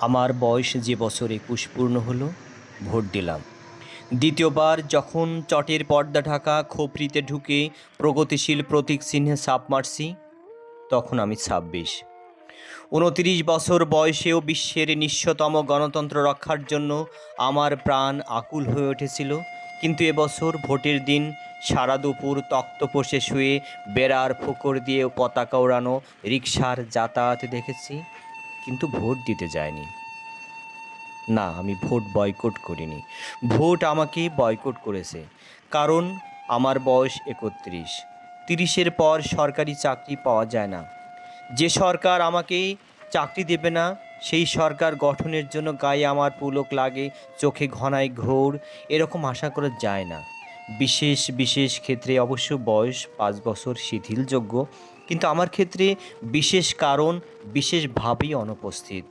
আমার বয়স যে বছর ২১ পূর্ণ হলো, ভোট দিলাম। দ্বিতীয়বার যখন চটের পর্দা ঢাকা খোপরিতে ঢুকে প্রগতিশীল প্রতীক চিহ্নে ছাপ মারছি, তখন আমি ২৬। ২৯ বছর বয়সেও বিশ্বের নিঃস্বতম গণতন্ত্র রক্ষার জন্য আমার প্রাণ আকুল হয়ে উঠেছিল। কিন্তু এবছর ভোটের দিন সারা দুপুর তক্তপোষে শুয়ে বেড়ার ফোকর দিয়ে পতাকা ওড়ানো রিকশার যাতায়াত দেখেছি, কিন্তু ভোট দিতে যায়নি। না, আমি ভোট বয়কট করিনি, ভোট আমাকে বয়কট করেছে। কারণ আমার বয়স ৩১। ৩০-এর পর সরকারি চাকরি পাওয়া যায় না। যে সরকার আমাকে চাকরি দেবে না, সেই সরকার গঠনের জন্য গায়ে আমার পুলক লাগে, চোখে ঘনায় ঘোর, এরকম আশা করা যায় না। বিশেষ বিশেষ ক্ষেত্রে অবশ্য বয়স ৫ বছর শিথিলযোগ্য, কিন্তু আমার ক্ষেত্রে বিশেষ কারণ বিশেষভাবেই অনুপস্থিত।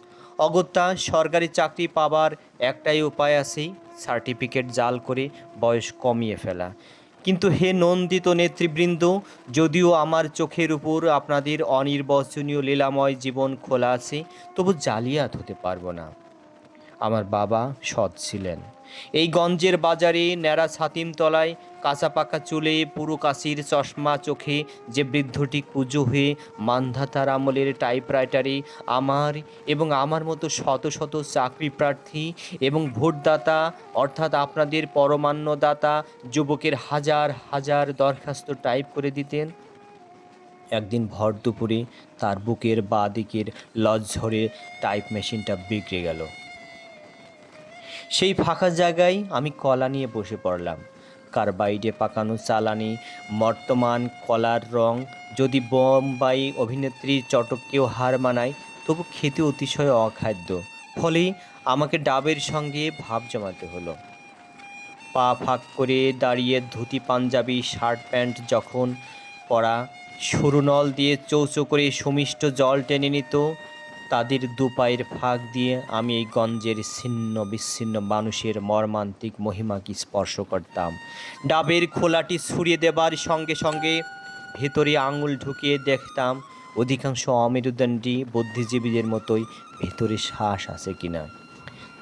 অগত্যা সরকারি চাকরি পাবার একটাই উপায় আছে, সার্টিফিকেট জাল করে বয়স কমিয়ে ফেলা। কিন্তু হে নন্দিত নেতৃবৃন্দ, যদিও আমার চোখের উপর আপনাদের অনির্বচনীয় লীলাময় জীবন খোলা আছে, তবু জালিয়াত হতে পারবো না। আমার বাবা সৎ ছিলেন। এই গঞ্জের বাজারে ন্যাড়া ছাতিমতলায় কাঁচা পাকা চুলে পুরো কাশির চশমা চোখে যে বৃদ্ধটি কুঁজো হয়ে মান্ধাতার আমলের টাইপরাইটারে আমার এবং আমার মতো শত শত চাকরি প্রার্থী এবং ভোটদাতা অর্থাৎ আপনাদের পরমান্নদাতা যুবকের হাজার হাজার দরখাস্ত টাইপ করে দিতেন, একদিন ভর দুপুরে তার বুকের বাঁ দিকের লজ ঝরে টাইপ মেশিনটা বিগড়ে গেল। সেই ফাঁকা জায়গায় আমি কলা নিয়ে বসে পড়লাম। কার্বাইডে পাকানো চালানি বর্তমান কলার রং যদি বোম্বাই অভিনেত্রী চটককেও হার মানায়, তবু খেতে অতিশয় অখাদ্য। ফলে আমাকে ডাবের সঙ্গে ভাব জমাতে হলো। পা ফাঁক করে দাঁড়িয়ে ধুতি পাঞ্জাবি শার্ট প্যান্ট যখন পরা সরু নল দিয়ে চৌচো করে সুমিষ্ট জল টেনে নিত, তাদের দুপায়ের ফাঁক দিয়ে আমি এই গঞ্জের ছিন্ন বিচ্ছিন্ন মানুষের মর্মান্তিক মহিমাকে স্পর্শ করতাম। ডাবের খোলাটি ছুঁড়িয়ে দেবার সঙ্গে সঙ্গে ভেতরে আঙুল ঢুকিয়ে দেখতাম অধিকাংশ অমেরুদণ্ডী বুদ্ধিজীবীদের মতোই ভেতরে শ্বাস আছে কিনা।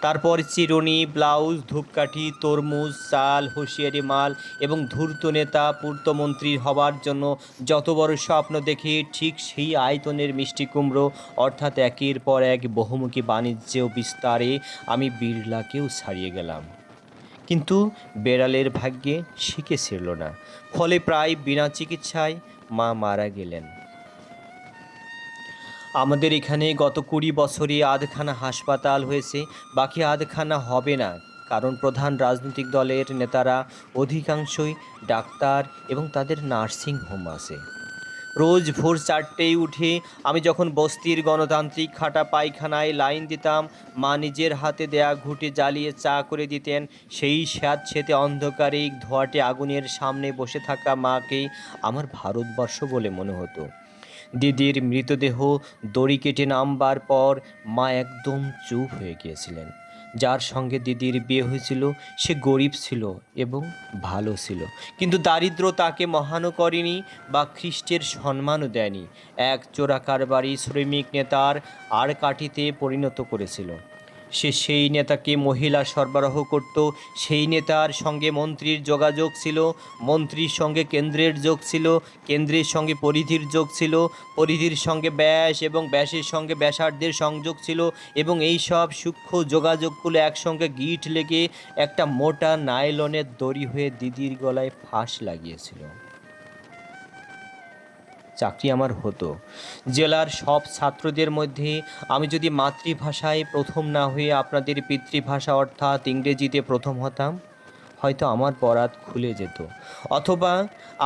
তারপর চিরুনি, ব্লাউজ, ধূপকাঠি, তরমুজ, চাল, হুঁশিয়ারি মাল এবং ধূর্ত নেতা পূর্তমন্ত্রী হবার জন্য যত বড় স্বপ্ন দেখি, ঠিক সেই আয়তনের মিষ্টি কুমড়ো অর্থাৎ একের পর এক বহুমুখী বাণিজ্য বিস্তারে আমি বিড়লাকেও ছাড়িয়ে গেলাম। কিন্তু বেড়ালের ভাগ্যে শিকে ছিল না, ফলে প্রায় বিনা চিকিৎসায় মা মারা গেলেন। আমাদের এখানে গত ২০ বছরে আধখানা হাসপাতাল হয়েছে, বাকি আধখানা হবে না। কারণ প্রধান রাজনৈতিক দলের নেতারা অধিকাংশই ডাক্তার এবং তাদের নার্সিং হোম আছে। রোজ ভোর ৪টেয় উঠে আমি যখন বস্তির গণতান্ত্রিক খাটা পায়খানায় লাইন দিতাম, মা নিজের হাতে দেয়া ঘুঁটে জ্বালিয়ে চা করে দিতেন। সেই স্যাঁতসেঁতে অন্ধকারে ধোঁয়াটে আগুনের সামনে বসে থাকা মাকে আমার ভারতবর্ষ বলে মনে হতো। দিদির মৃতদেহ দড়ি কেটে নামবার পর মা একদম চুপ হয়ে গিয়েছিলেন। যার সঙ্গে দিদির বিয়ে হয়েছিল সে গরিব ছিল এবং ভালো ছিল, কিন্তু দারিদ্র তাকে মহানও করেনি বা খ্রিস্টের সম্মানও দেয়নি। এক চোরাকারবারি শ্রমিক নেতার আর কাঠিতে পরিণত করেছিল। সে সেই নেতাকে মহিলা সরবরাহ করত, সেই নেতার সঙ্গে মন্ত্রীর যোগাযোগ ছিল, মন্ত্রীর সঙ্গে কেন্দ্রের যোগ ছিল, কেন্দ্রের সঙ্গে পরিধির যোগ ছিল, পরিধির সঙ্গে ব্যাস এবং ব্যাসের সঙ্গে ব্যাসার্ধের সংযোগ ছিল, এবং এই সব সূক্ষ্ম যোগাযোগগুলো একসঙ্গে গিঁট লেগে একটা মোটা নাইলনের দড়ি হয়ে দিদির গলায় ফাঁস লাগিয়েছিল। চাকরি আমার হতো। জেলার সব ছাত্রদের মধ্যে আমি যদি মাতৃভাষায় প্রথম না হয়ে আপনাদের পিতৃভাষা অর্থাৎ ইংরেজিতে প্রথম হতাম, হয়তো আমার বরাত খুলে যেত। অথবা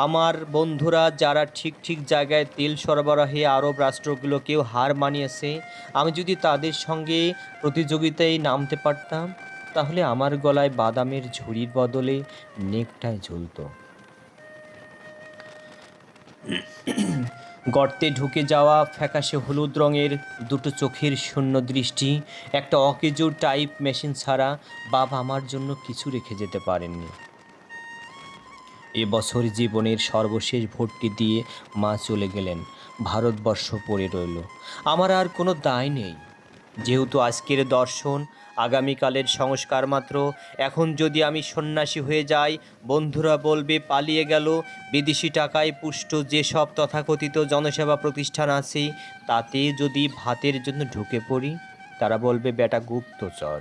আমার বন্ধুরা যারা ঠিক ঠিক জায়গায় তেল সরবরাহে আরব রাষ্ট্রগুলোকেও হার মানিয়েছে, আমি যদি তাদের সঙ্গে প্রতিযোগিতায় নামতে পারতাম, তাহলে আমার গলায় বাদামের ঝুড়ির বদলে নেকটাই ঝুলত। গর্তে ঢুকে যাওয়া ফ্যাকাশে হলুদ রঙের দুটো চোখের শূন্য দৃষ্টি, একটা অকেজো টাইপ মেশিন ছাড়া বাবা আমার জন্য কিছু রেখে যেতে পারেননি। এবছর জীবনের সর্বশেষ ভোটটি দিয়ে মা চলে গেলেন, ভারতবর্ষ পড়ে রইল। আমার আর কোনো দায় নেই। যেহেতু আজকের দর্শন আগামীকালের সংস্কার মাত্র, এখন যদি আমি সন্ন্যাসী হয়ে যাই, বন্ধুরা বলবে পালিয়ে গেল। বিদেশি টাকায় পুষ্ট যেসব তথাকথিত জনসেবা প্রতিষ্ঠান আছে, তাতে যদি ভাতের জন্য ঢুকে পড়ি, তারা বলবে বেটা গুপ্তচর।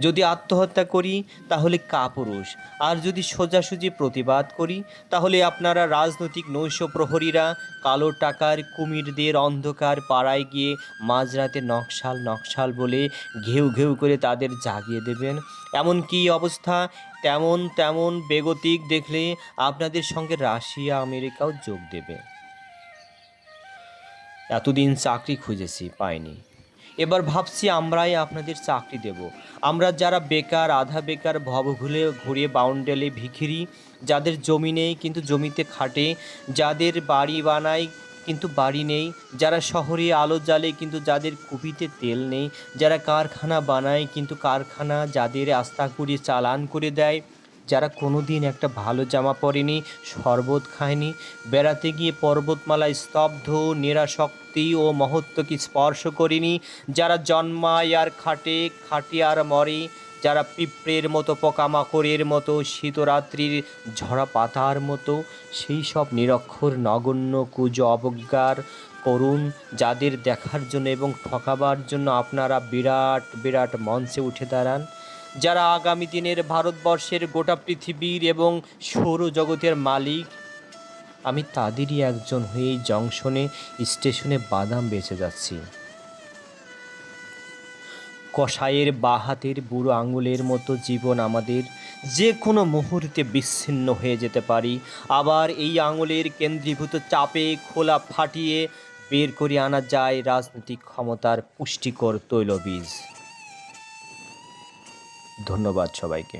যদি আত্মহত্যা করি তাহলে কাপুরুষ, আর যদি সোজাসুজি প্রতিবাদ করি তাহলে আপনারা রাজনৈতিক নৈশ প্রহরীরা কালো টাকার কুমিরদের অন্ধকার পাড়ায় গিয়ে মাঝরাতে নকশাল নকশাল বলে ঘেউ ঘেউ করে তাদের জাগিয়ে দেবেন। এমন কি অবস্থা, তেমন তেমন বেগতিক দেখলে আপনাদের সঙ্গে রাশিয়া আমেরিকাও যোগ দেবে। এতদিন চাকরি খুঁজেছি, পাইনি, এবার ভাবছি আমরাই আপনাদের চাকরি দেব। আমরা যারা বেকার, আধা বেকার, ঘুরিয়ে বাউন্ডেলে ভিখিরি, যাদের জমি নেই কিন্তু জমিতে খাটে, যাদের বাড়ি বানায় কিন্তু বাড়ি নেই, যারা শহরে আলো জ্বালে কিন্তু যাদের কুপিতে তেল নেই, যারা কারখানা বানায় কিন্তু কারখানা যাদের আস্থা করে চালান করে দেয়, যারা কোনো দিন একটা ভালো জামা পরেনি, শরবত খায়নি, বেড়াতে গিয়ে পর্বতমালায় স্তব্ধ নিরাসক্তি ও মহত্বকে স্পর্শ করেনি, যারা জন্মায় আর খাটে, খাটে আর মরে, যারা পিঁপড়ের মতো, পোকামাকড়ের মতো, শীতরাত্রির ঝরা পাতার মতো, সেই সব নিরক্ষর নগণ্য কুজ অবজ্ঞার করুণ, যাদের দেখার জন্য এবং ঠকাবার জন্য আপনারা বিরাট বিরাট মঞ্চে উঠে দাঁড়ান, যারা আগামী দিনের ভারতবর্ষের গোটা পৃথিবীর এবং সৌরজগতের মালিক, আমি তাদেরই একজন হয়ে এই জংশনে স্টেশনে বাদাম বেচে যাচ্ছি। কসাইয়ের বাঁ হাতের বুড়ো আঙুলের মতো জীবন আমাদের যে কোনো মুহূর্তে বিচ্ছিন্ন হয়ে যেতে পারি, আবার এই আঙুলের কেন্দ্রীভূত চাপে খোলা ফাটিয়ে বের করে আনা যায় রাজনৈতিক ক্ষমতার পুষ্টিকর তৈলবীজ। ধন্যবাদ সবাইকে।